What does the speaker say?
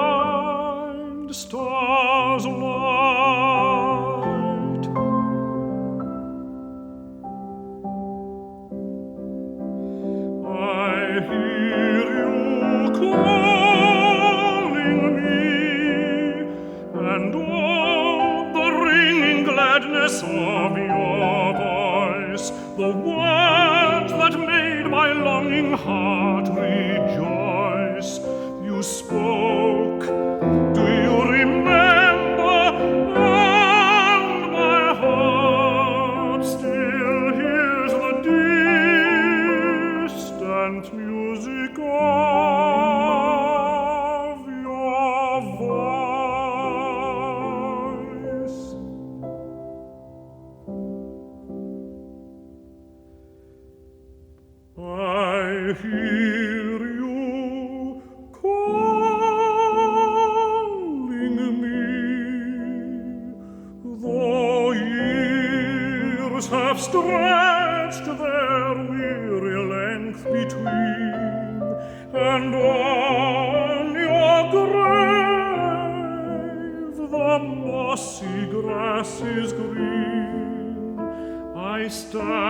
kind stars light. I hear you calling me, and oh, the ringing gladness of your voice, the words that made my longing heart rejoice. You spoke, do you remember? And my heart still hears the distant music of your voice. I hear you calling me, though years have stretched their weary length between, and on your grave the mossy grass is green. I stand